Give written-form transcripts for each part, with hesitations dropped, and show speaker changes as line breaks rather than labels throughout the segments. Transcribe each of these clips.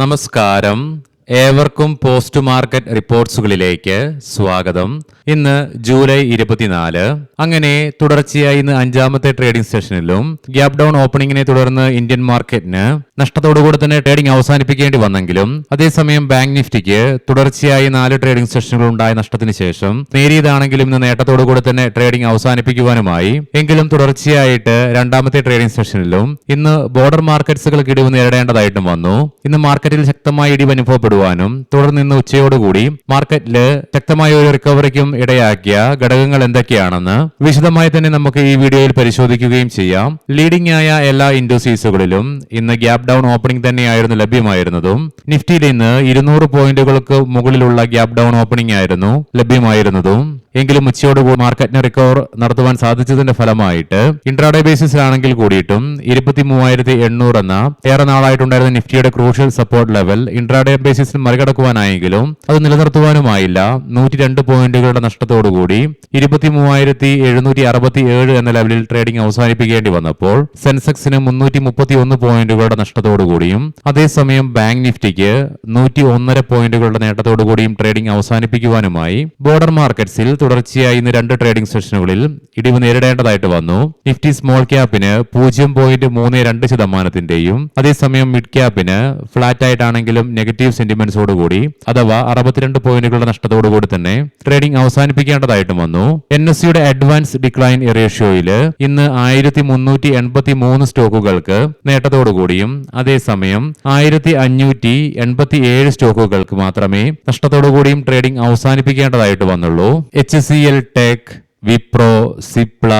നമസ്കാരം. ഏവർക്കും post market റിപ്പോർട്ട്സുകളിലേക്ക് സ്വാഗതം. ഇന്ന് ജൂലൈ 24. അങ്ങനെ തുടർച്ചയായി ഇന്ന് അഞ്ചാമത്തെ ട്രേഡിംഗ് സെഷനിലും ഗ്യാപ് ഡൗൺ ഓപ്പണിംഗിനെ തുടർന്ന് ഇന്ത്യൻ മാർക്കറ്റിന് നഷ്ടത്തോടുകൂടി തന്നെ ട്രേഡിംഗ് അവസാനിപ്പിക്കേണ്ടി വന്നെങ്കിലും അതേസമയം ബാങ്ക് നിഫ്റ്റിക്ക് തുടർച്ചയായി 4 ട്രേഡിംഗ് സെഷനുകൾ ഉണ്ടായ നഷ്ടത്തിന് ശേഷം നേരിയതാണെങ്കിലും ഇന്ന് നേട്ടത്തോടുകൂടി തന്നെ ട്രേഡിംഗ് അവസാനിപ്പിക്കുവാനുമായി. എങ്കിലും തുടർച്ചയായിട്ട് രണ്ടാമത്തെ ട്രേഡിംഗ് സെഷനിലും ഇന്ന് ബോർഡർ മാർക്കറ്റ്സുകൾക്ക് ഇടിവ് നേരിടേണ്ടതായിട്ടും വന്നു. ഇന്ന് മാർക്കറ്റിൽ ശക്തമായ ഇടിവ് അനുഭവപ്പെടുവാനും തുടർന്ന് ഇന്ന് ഉച്ചയോടുകൂടി മാർക്കറ്റിൽ ശക്തമായ ഒരു റിക്കവറിക്കും ഇടയാക്കിയ ഘടകങ്ങൾ എന്തൊക്കെയാണെന്ന് വിശദമായി തന്നെ നമുക്ക് ഈ വീഡിയോയിൽ പരിശോധിക്കുകയും ചെയ്യാം. ലീഡിംഗ് ആയ എല്ലാ ഇൻഡസ്ട്രീസുകളിലും ഇന്ന് ഗ്യാപ് ഡൗൺ ഓപ്പണിംഗ് തന്നെയായിരുന്നു ലഭ്യമായിരുന്നതും. നിഫ്റ്റിയിൽ ഇന്ന് 200 പോയിന്റുകൾക്ക് മുകളിലുള്ള ഗ്യാപ് ഡൗൺ ഓപ്പണിംഗ് ആയിരുന്നു ലഭ്യമായിരുന്നതും. എങ്കിലും ഉച്ചയോടുകൂടി മാർക്കറ്റിന് റിക്കവർ നടത്തുവാൻ സാധിച്ചതിന്റെ ഫലമായിട്ട് ഇൻട്രാഡേ ബേസിസിലാണെങ്കിൽ കൂടിയിട്ടും 23,800 എന്ന ഏറെ നാളായിട്ടുണ്ടായിരുന്ന നിഫ്റ്റിയുടെ ക്രൂഷ്യൽ സപ്പോർട്ട് ലെവൽ ഇൻട്രാഡേ ബേസിസിൽ മറികടക്കുവാനായെങ്കിലും അത് നിലനിർത്തുവാനുമായില്ല. 102 പോയിന്റുകളുടെ നഷ്ടത്തോടുകൂടി 23,767 എന്ന ലെവലിൽ ട്രേഡിംഗ് അവസാനിപ്പിക്കേണ്ടി വന്നപ്പോൾ സെൻസെക്സിന് 331 പോയിന്റുകളുടെ നഷ്ടത്തോടുകൂടിയും അതേസമയം ബാങ്ക് നിഫ്റ്റിക്ക് 101.5 പോയിന്റുകളുടെ നേട്ടത്തോടുകൂടിയും ട്രേഡിംഗ് അവസാനിപ്പിക്കുവാനുമായി. ബോർഡർ മാർക്കറ്റ്സിൽ തുടർച്ചയായി ഇന്ന് 2 ട്രേഡിംഗ് സെഷനുകളിൽ ഇടിവ് നേരിടേണ്ടതായിട്ട് വന്നു. നിഫ്റ്റി സ്മോൾ ക്യാപ്പിന് 0.32%, അതേസമയം മിഡ് ക്യാപ്പിന് ഫ്ലാറ്റ് ആയിട്ടാണെങ്കിലും നെഗറ്റീവ് സെന്റിമെന്റ്സോടുകൂടി അഥവാ 62 പോയിന്റുകളുടെ നഷ്ടത്തോടുകൂടി തന്നെ ട്രേഡിംഗ് അവസാനിപ്പിക്കേണ്ടതായിട്ടും വന്നു. NSEയുടെ അഡ്വാൻസ് ഡിക്ലൈൻ റേഷ്യോയിൽ ഇന്ന് 1383 സ്റ്റോക്കുകൾക്ക് നേട്ടത്തോടുകൂടിയും അതേസമയം 1587 സ്റ്റോക്കുകൾക്ക് മാത്രമേ നഷ്ടത്തോടുകൂടിയും ട്രേഡിംഗ് അവസാനിപ്പിക്കേണ്ടതായിട്ട് വന്നുള്ളൂ. HCL Tech, Wipro, Cipla,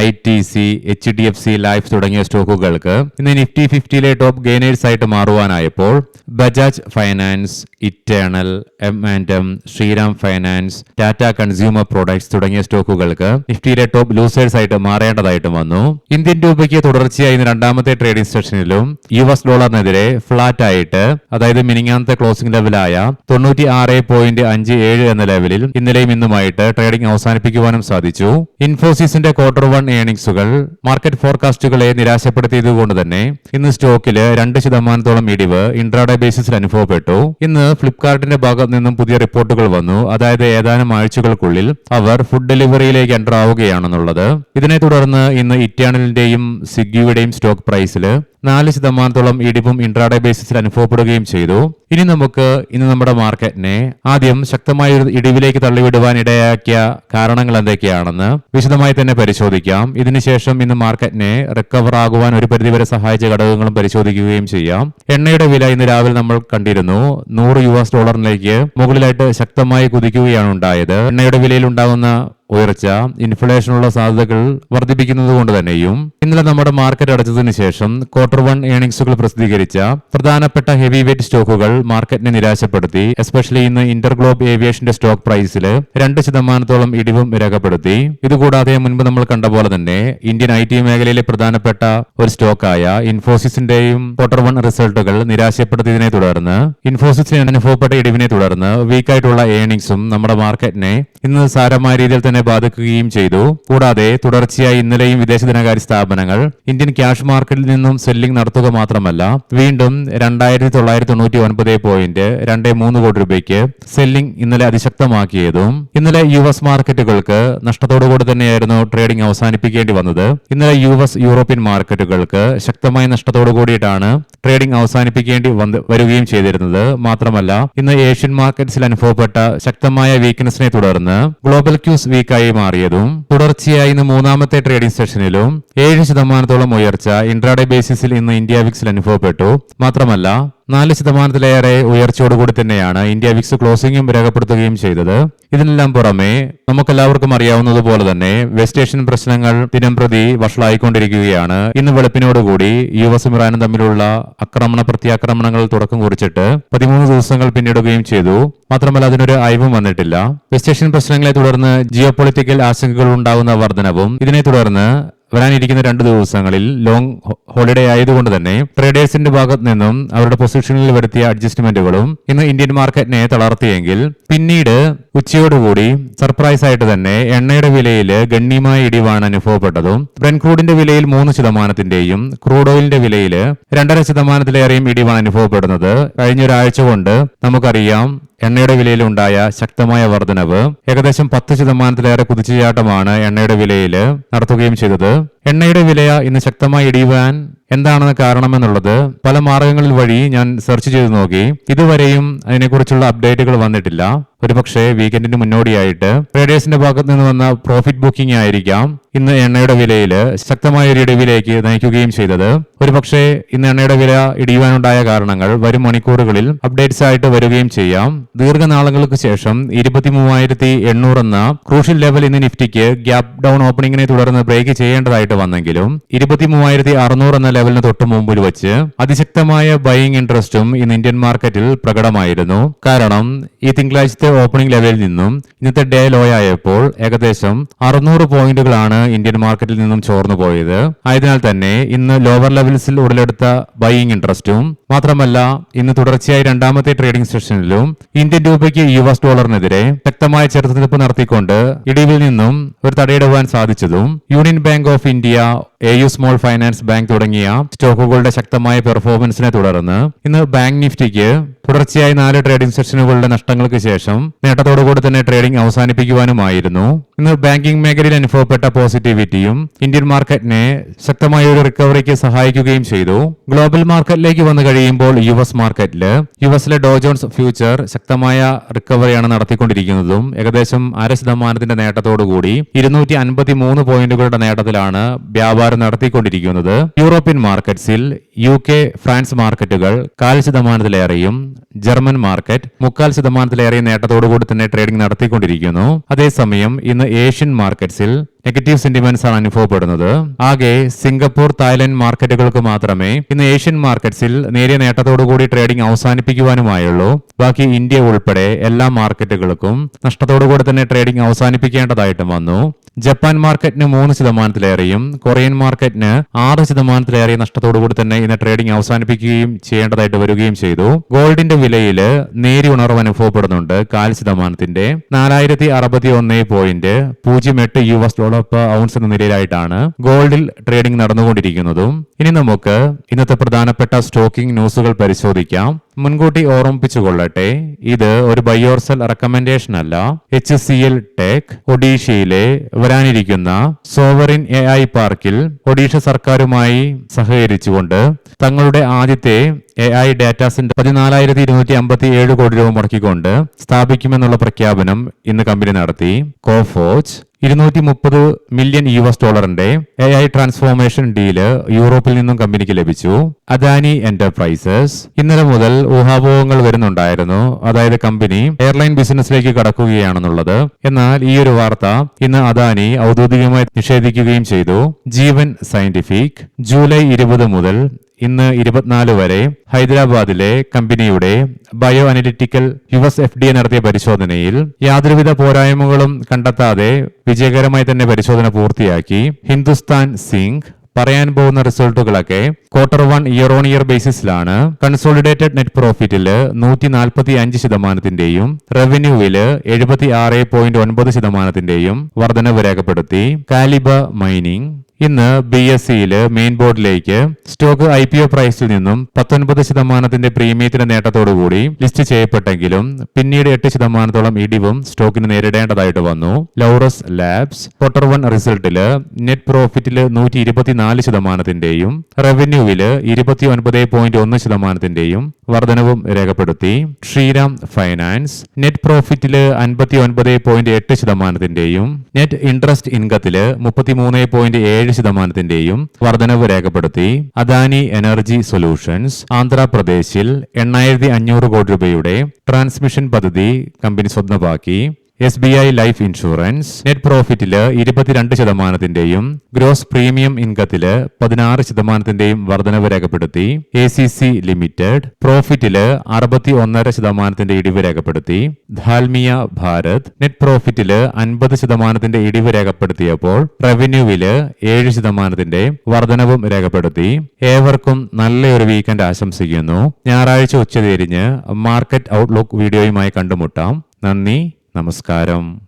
ITC, HDFC Life തുടങ്ങിയ സ്റ്റോക്കുകൾക്ക് ഇന്ന് നിഫ്റ്റി 50യിലെ ടോപ്പ് ഗെയിനേഴ്സ് ആയിട്ട് മാറുവാനായപ്പോൾ Bajaj Finance, Eternal, M&M, Shriram Finance, Tata Consumer Products തുടങ്ങിയ സ്റ്റോക്കുകൾക്ക് നിഫ്റ്റിയിലെ ടോപ്പ് ലൂസേഴ്സ് ആയിട്ട് മാറേണ്ടതായിട്ട് വന്നു. ഇന്ത്യൻ രൂപയ്ക്ക് തുടർച്ചയായി രണ്ടാമത്തെ ട്രേഡിംഗ് സെഷനിലും US ഡോളറിനെതിരെ ഫ്ലാറ്റ് ആയിട്ട്, അതായത് മിനിങ്ങാന്നത്തെ ക്ലോസിംഗ് ലെവലായ 96.57 എന്ന ലെവലിൽ ഇന്നലെയും ഇന്നുമായിട്ട് ട്രേഡിംഗ് അവസാനിപ്പിക്കുവാനും സാധിച്ചു. ഇൻഫോസിസിന്റെ Q1 ഏർണിംഗ്സുകൾ മാർക്കറ്റ് ഫോർകാസ്റ്റുകളെ നിരാശപ്പെടുത്തിയതുകൊണ്ട് തന്നെ ഇന്ന് സ്റ്റോക്കിൽ 2% ഇടിവ് ഇൻട്രാഡേ ബേസിസിൽ അനുഭവപ്പെട്ടു. ഇന്ന് ഫ്ലിപ്കാർട്ടിന്റെ ഭാഗത്ത് നിന്നും പുതിയ റിപ്പോർട്ടുകൾ വന്നു. അതായത് ഏതാനും ആഴ്ചകൾക്കുള്ളിൽ അവർ ഫുഡ് ഡെലിവറിയിലേക്ക് എൻ്റർ ആവുകയാണെന്നുള്ളത്. ഇതിനെ തുടർന്ന് ഇന്ന് ഇറ്റേണലിന്റെയും സ്വിഗ്ഗിയുടെയും സ്റ്റോക്ക് പ്രൈസിൽ 4% ഇടിവും ഇൻട്രാഡേ ബേസിസിൽ അനുഭവപ്പെടുകയും ചെയ്തു. ഇനി നമുക്ക് ഇന്ന് നമ്മുടെ മാർക്കറ്റിനെ ആദ്യം ശക്തമായ ഒരു ഇടിവിലേക്ക് തള്ളിവിടുവാൻ ഇടയാക്കിയ കാരണങ്ങൾ എന്തൊക്കെയാണെന്ന് വിശദമായി തന്നെ പരിശോധിക്കാം. ഇതിനുശേഷം ഇന്ന് മാർക്കറ്റിനെ റിക്കവർ ആകുവാൻ ഒരു പരിധിവരെ സഹായിച്ച ഘടകങ്ങളും പരിശോധിക്കുകയും ചെയ്യാം. എണ്ണയുടെ വില ഇന്ന് രാവിലെ നമ്മൾ കണ്ടിരുന്നു $100 മുകളിലായിട്ട് ശക്തമായി കുതിക്കുകയാണ് ഉണ്ടായത്. എണ്ണയുടെ വിലയിൽ ഉണ്ടാകുന്ന ഉയർച്ച ഇൻഫ്ലേഷനുള്ള സാധ്യതകൾ വർദ്ധിപ്പിക്കുന്നത് കൊണ്ട് തന്നെയും ഇന്നലെ നമ്മുടെ മാർക്കറ്റ് അടച്ചതിനു ശേഷം Q1 ഏർണിംഗ്സുകൾ പ്രസിദ്ധീകരിച്ച പ്രധാനപ്പെട്ട ഹെവി വെയിറ്റ് സ്റ്റോക്കുകൾ മാർക്കറ്റിനെ നിരാശപ്പെടുത്തി. എസ്പെഷ്യലി ഇന്ന് ഇന്റർഗ്ലോബ് ഏവിയേഷന്റെ സ്റ്റോക്ക് പ്രൈസിൽ 2% ഇടിവും രേഖപ്പെടുത്തി. ഇതുകൂടാതെ മുൻപ് നമ്മൾ കണ്ട പോലെ തന്നെ ഇന്ത്യൻ IT മേഖലയിലെ പ്രധാനപ്പെട്ട ഒരു സ്റ്റോക്കായ ഇൻഫോസിസിന്റെയും Q1 റിസൾട്ടുകൾ നിരാശപ്പെടുത്തിയതിനെ തുടർന്ന് ഇൻഫോസിസിന് അനുഭവപ്പെട്ട ഇടിവിനെ തുടർന്ന് വീക്കായിട്ടുള്ള ഏർണിംഗ്സും നമ്മുടെ മാർക്കറ്റിനെ ഇന്ന് സാരമായ രീതിയിൽ തന്നെ ബാധിക്കുകയും ചെയ്തു. കൂടാതെ തുടർച്ചയായി ഇന്നലെയും വിദേശ ധനകാര്യ സ്ഥാപനങ്ങൾ ഇന്ത്യൻ ക്യാഷ് മാർക്കറ്റിൽ നിന്നും സെല്ലിംഗ് നടത്തുക മാത്രമല്ല വീണ്ടും 2,909.23 കോടി രൂപയ്ക്ക് സെല്ലിംഗ് ഇന്നലെ അതിശക്തമാക്കിയതും ഇന്നലെ US മാർക്കറ്റുകൾക്ക് നഷ്ടത്തോടുകൂടി തന്നെയായിരുന്നു ട്രേഡിംഗ് അവസാനിപ്പിക്കേണ്ടി വന്നത്. ഇന്നലെ US യൂറോപ്യൻ മാർക്കറ്റുകൾക്ക് ശക്തമായ നഷ്ടത്തോടുകൂടിയിട്ടാണ് ട്രേഡിംഗ് അവസാനിപ്പിക്കേണ്ടി വരികയും ചെയ്തിരുന്നത്. മാത്രമല്ല ഇന്ന് ഏഷ്യൻ മാർക്കറ്റ്സിൽ അനുഭവപ്പെട്ട ശക്തമായ വീക്ക്നെസ്സിനെ തുടർന്ന് ഗ്ലോബൽ ക്യൂസ് വീക്കായി മാറിയതും തുടർച്ചയായി ഇന്ന് മൂന്നാമത്തെ ട്രേഡിംഗ് സെഷനിലും 7% ഉയർച്ച ഇൻട്രാഡേ ബേസിസിൽ ഇന്ന് ഇന്ത്യ വിക്സിൽ അനുഭവപ്പെട്ടു. മാത്രമല്ല 4% ഉയർച്ചയോടുകൂടി തന്നെയാണ് ഇന്ത്യ വിക്സ് ക്ലോസിംഗും രേഖപ്പെടുത്തുകയും ചെയ്തത്. ഇതിനെല്ലാം പുറമെ നമുക്കെല്ലാവർക്കും അറിയാവുന്നതുപോലെ തന്നെ വെസ്റ്റ് ഏഷ്യൻ പ്രശ്നങ്ങൾ ദിനംപ്രതി വഷളായിക്കൊണ്ടിരിക്കുകയാണ്. ഇന്ന് വെളുപ്പിനോടുകൂടി US ഇറാനും തമ്മിലുള്ള പ്രത്യാക്രമണങ്ങൾ തുടക്കം കുറിച്ചിട്ട് 13 ദിവസങ്ങൾ പിന്നിടുകയും ചെയ്തു. മാത്രമല്ല അതിനൊരു അയവും വന്നിട്ടില്ല. വെസ്റ്റ് ഏഷ്യൻ പ്രശ്നങ്ങളെ തുടർന്ന് ജിയോ പൊളിറ്റിക്കൽ ആശങ്കകൾ ഉണ്ടാകുന്ന വർധനവും ഇതിനെ തുടർന്ന് വരാനിരിക്കുന്ന 2 ദിവസങ്ങളിൽ ലോങ് ഹോളിഡേ ആയതുകൊണ്ട് തന്നെ ട്രേഡേഴ്സിന്റെ ഭാഗത്ത് നിന്നും അവരുടെ പൊസിഷനിൽ വരുത്തിയ അഡ്ജസ്റ്റ്മെന്റുകളും ഇന്ന് ഇന്ത്യൻ മാർക്കറ്റിനെ തളർത്തിയെങ്കിൽ പിന്നീട് ഉച്ചയോടുകൂടി സർപ്രൈസ് ആയിട്ട് തന്നെ എണ്ണയുടെ വിലയിൽ ഗണ്യമായ ഇടിവാണ് അനുഭവപ്പെട്ടതും. ബ്രെന്റ് ക്രൂഡിന്റെ വിലയിൽ 3%, ക്രൂഡ് ഓയിലിന്റെ വിലയിൽ 2.5%-ലേറെയും ഇടിവാണ് അനുഭവപ്പെടുന്നത്. കഴിഞ്ഞ ഒരാഴ്ച കൊണ്ട് നമുക്കറിയാം എണ്ണയുടെ വിലയിൽ ഉണ്ടായ ശക്തമായ വർധനവ്. ഏകദേശം 10%-ലേറെ കുതിച്ചുചാട്ടമാണ് എണ്ണയുടെ വിലയിൽ നടത്തുകയും ചെയ്തത്. എണ്ണയുടെ വില ഇന്ന് ശക്തമായി ഇടിയുവാൻ എന്താണെന്ന് കാരണമെന്നുള്ളത് പല മാർഗങ്ങളിൽ വഴി ഞാൻ സെർച്ച് ചെയ്ത് നോക്കി. ഇതുവരെയും അതിനെക്കുറിച്ചുള്ള അപ്ഡേറ്റുകൾ വന്നിട്ടില്ല. ഒരുപക്ഷെ വീക്കെൻഡിന് മുന്നോടിയായിട്ട് ട്രേഡേഴ്സിന്റെ ഭാഗത്ത് നിന്ന് വന്ന പ്രോഫിറ്റ് ബുക്കിംഗ് ആയിരിക്കാം ഇന്ന് എണ്ണയുടെ വിലയിൽ ശക്തമായ ഒരു ഇടിവിലേക്ക് നയിക്കുകയും ചെയ്തത്. ഒരുപക്ഷെ ഇന്ന് എണ്ണയുടെ വില ഇടിയുവാനുണ്ടായ കാരണങ്ങൾ വരും മണിക്കൂറുകളിൽ അപ്ഡേറ്റ്സ് ആയിട്ട് വരികയും ചെയ്യാം. ദീർഘനാളുകൾക്ക് ശേഷം 23,800 എന്ന ക്രൂഷ്യൽ ലെവൽ ഇന്ന് നിഫ്റ്റിക്ക് ഗ്യാപ് ഡൗൺ ഓപ്പണിംഗിനെ തുടർന്ന് ബ്രേക്ക് ചെയ്യേണ്ടതായിട്ട് വന്നെങ്കിലും 23,600 എന്ന ലെവലിന് തൊട്ട് മുമ്പിൽ വെച്ച് അതിശക്തമായ ബൈയിങ് ഇൻട്രസ്റ്റും ഇന്ന് ഇന്ത്യൻ മാർക്കറ്റിൽ പ്രകടമായിരുന്നു. കാരണം ഈ തിങ്കളാഴ്ചത്തെ ഓപ്പണിംഗ് ലെവലിൽ നിന്നും ഇന്നത്തെ ഡേ ലോ ആയപ്പോൾ ഏകദേശം 600 പോയിന്റുകളാണ് ഇന്ത്യൻ മാർക്കറ്റിൽ നിന്നും ചോർന്നു പോയത്. ആയതിനാൽ തന്നെ ഇന്ന് ലോവർ ലെവൽസിൽ ഉടലെടുത്ത ബൈയിങ് ഇൻട്രസ്റ്റും മാത്രമല്ല ഇന്ന് തുടർച്ചയായി രണ്ടാമത്തെ ട്രേഡിംഗ് സെഷനിലും ഇന്ത്യൻ രൂപയ്ക്ക് US ഡോളറിനെതിരെ ശക്തമായ ചെറുത്തുനിൽപ്പ് നടത്തിക്കൊണ്ട് ഇടിവിൽ നിന്നും ഒരു തടയിടുവാൻ സാധിച്ചതും Union Bank of India, AU Small Finance Bank തുടങ്ങിയ സ്റ്റോക്കുകളുടെ ശക്തമായ പെർഫോമൻസിനെ തുടർന്ന് ഇന്ന് ബാങ്ക് നിഫ്റ്റിക്ക് തുടർച്ചയായി 4 ട്രേഡിംഗ് സെഷനുകളുടെ നഷ്ടങ്ങൾക്ക് ശേഷം നേട്ടത്തോടുകൂടി തന്നെ ട്രേഡിംഗ് അവസാനിപ്പിക്കുവാനുമായിരുന്നു. ഇന്ന് ബാങ്കിംഗ് മേഖലയിൽ അനുഭവപ്പെട്ട പോസിറ്റിവിറ്റിയും ഇന്ത്യൻ മാർക്കറ്റിനെ ശക്തമായ ഒരു റിക്കവറിക്ക് സഹായിക്കുകയും ചെയ്തു. ഗ്ലോബൽ മാർക്കറ്റിലേക്ക് വന്നു കഴിയുമ്പോൾ യുഎസിലെ ഡോ ജോൺസ് ഫ്യൂച്ചർ ശക്തമായ റിക്കവറിയാണ് നടത്തിക്കൊണ്ടിരിക്കുന്നതും ഏകദേശം 0.5% നേട്ടത്തോടുകൂടി 253 പോയിന്റുകളുടെ നേട്ടത്തിലാണ് വ്യാപാരം നടത്തിക്കൊണ്ടിരിക്കുന്നത്. യൂറോപ്യൻ മാർക്കറ്റ്സിൽ UK, ഫ്രാൻസ് മാർക്കറ്റുകൾ 0.25%-ലേറെയും ജർമ്മൻ മാർക്കറ്റ് 0.25%-ലേറെയും നേട്ടത്തോടുകൂടി തന്നെ ട്രേഡിംഗ് നടത്തിക്കൊണ്ടിരിക്കുന്നു. അതേസമയം ഇന്ന് ഏഷ്യൻ മാർക്കറ്റ്സിൽ നെഗറ്റീവ് സെന്റിമെന്റ്സ് ആണ് അനുഭവപ്പെടുന്നത്. ആകെ സിംഗപ്പൂർ, തായ്ലൻഡ് മാർക്കറ്റുകൾക്ക് മാത്രമേ ഇന്ന് ഏഷ്യൻ മാർക്കറ്റ്സിൽ നേരിയ നേട്ടത്തോടുകൂടി ട്രേഡിംഗ് അവസാനിപ്പിക്കുവാനുമായുള്ളൂ. ബാക്കി ഇന്ത്യ ഉൾപ്പെടെ എല്ലാ മാർക്കറ്റുകൾക്കും നഷ്ടത്തോടുകൂടി തന്നെ ട്രേഡിംഗ് അവസാനിപ്പിക്കേണ്ടതായിട്ടും വന്നു. ജപ്പാൻ മാർക്കറ്റിന് 3%-ലേറെയും കൊറിയൻ മാർക്കറ്റിന് 6%-ലേറെയും നഷ്ടത്തോടുകൂടി തന്നെ ഇന്ന് ട്രേഡിംഗ് അവസാനിപ്പിക്കുകയും ചെയ്യേണ്ടതായിട്ട് വരികയും ചെയ്തു. ഗോൾഡിന്റെ വിലയിൽ നേരിയ ഉണർവ് അനുഭവപ്പെടുന്നുണ്ട്. 0.5%-ന്റെ 4061.08 US per ഔൺസ് എന്ന നിലയിലായിട്ടാണ് ഗോൾഡിൽ ട്രേഡിംഗ് നടന്നുകൊണ്ടിരിക്കുന്നതും. ഇനി നമുക്ക് ഇന്നത്തെ പ്രധാനപ്പെട്ട സ്റ്റോക്കിംഗ് ന്യൂസുകൾ പരിശോധിക്കാം. മുൻകൂട്ടി ഓർമ്മിപ്പിച്ചുകൊള്ളട്ടെ, ഇത് ഒരു ബൈ ഓർ സെൽ റെക്കമെൻഡേഷൻ അല്ല. HCL ടെക് ഒഡീഷയിലെ വരാനിരിക്കുന്ന സോവറിൻ AI പാർക്കിൽ ഒഡീഷ സർക്കാരുമായി സഹകരിച്ചുകൊണ്ട് തങ്ങളുടെ ആദ്യത്തെ AI ഡാറ്റാ സെന്റർ 14,257 കോടി രൂപ മുടക്കിക്കൊണ്ട് സ്ഥാപിക്കുമെന്നുള്ള പ്രഖ്യാപനം ഇന്ന് കമ്പനി നടത്തി. കോഫോച്ച് $230 മില്യൺ AI ട്രാൻസ്ഫോർമേഷൻ ഡീല് യൂറോപ്പിൽ നിന്നും കമ്പനിക്ക് ലഭിച്ചു. അദാനി എന്റർപ്രൈസസ് ഇന്നലെ മുതൽ ഊഹാപോഹങ്ങൾ വരുന്നുണ്ടായിരുന്നു, അതായത് കമ്പനി എയർലൈൻ ബിസിനസ്സിലേക്ക് കടക്കുകയാണെന്നുള്ളത്. എന്നാൽ ഈ ഒരു വാർത്ത ഇന്ന് അദാനി ഔദ്യോഗികമായി നിഷേധിക്കുകയും ചെയ്തു. ജീവൻ സയന്റിഫിക് ജൂലൈ 20 മുതൽ ഇന്ന് 24 വരെ ഹൈദരാബാദിലെ കമ്പനിയുടെ ബയോ അനലിറ്റിക്കൽ US FDA നടത്തിയ പരിശോധനയിൽ യാതൊരുവിധ പോരായ്മകളും കണ്ടെത്താതെ വിജയകരമായി തന്നെ പരിശോധന പൂർത്തിയാക്കി. ഹിന്ദുസ്ഥാൻ സിങ്ക് പറയാൻ പോകുന്ന റിസൾട്ടുകളൊക്കെ Q1 ഇയർ ബേസിസിലാണ്. കൺസോളിഡേറ്റഡ് നെറ്റ് പ്രോഫിറ്റില് 145%-ന്റെയും റവന്യൂവില് 76.9%-ന്റെയും വർധനവ് രേഖപ്പെടുത്തി. കാലിബ മൈനിങ് ഇന്ന് BSEയില് മെയിൻ ബോർഡിലേക്ക് സ്റ്റോക്ക് IPO പ്രൈസിൽ നിന്നും 19%-ന്റെ പ്രീമിയത്തിന്റെ നേട്ടത്തോടുകൂടി ലിസ്റ്റ് ചെയ്യപ്പെട്ടെങ്കിലും പിന്നീട് 8%-ഓളം ഇടിവും സ്റ്റോക്കിന് നേരിടേണ്ടതായിട്ട് വന്നു. ലൗറസ് ലാബ്സ് Q1 റിസൾട്ടില് നെറ്റ് പ്രോഫിറ്റില് 124%-ന്റെയും റവന്യൂവില് 29.1%-ന്റെയും വർധനവും രേഖപ്പെടുത്തി. ശ്രീറാം ഫൈനാൻസ് നെറ്റ് പ്രോഫിറ്റില് 59.8%-ന്റെയും നെറ്റ് ഇൻട്രസ്റ്റ് ഇൻകത്തില് 33.7%-ന്റെയും വർധനവ് രേഖപ്പെടുത്തി. അദാനി എനർജി സൊല്യൂഷൻസ് ആന്ധ്രാപ്രദേശിൽ 8,500 കോടി രൂപയുടെ ട്രാൻസ്മിഷൻ പദ്ധതി കമ്പനി സ്വന്തമാക്കി. SBI ലൈഫ് ഇൻഷുറൻസ് നെറ്റ് പ്രോഫിറ്റില് 22%-ന്റെയും ഗ്രോസ് പ്രീമിയം ഇൻകത്തില് 16%-ന്റെയും വർധനവ് രേഖപ്പെടുത്തി. ACC ലിമിറ്റഡ് പ്രോഫിറ്റില് 61.5%-ന്റെ ഇടിവ് രേഖപ്പെടുത്തി. ധാൽമിയ ഭാരത് നെറ്റ് പ്രോഫിറ്റില് 50%-ന്റെ ഇടിവ് രേഖപ്പെടുത്തിയപ്പോൾ റവന്യൂവില് 7%-ന്റെ വർധനവും രേഖപ്പെടുത്തി. ഏവർക്കും നല്ലൊരു വീക്കെൻഡ് ആശംസിക്കുന്നു. ഞായറാഴ്ച ഉച്ചതിരിഞ്ഞ് മാർക്കറ്റ് ഔട്ട്ലുക്ക് വീഡിയോയുമായി കണ്ടുമുട്ടാം. നന്ദി, നമസ്കാരം.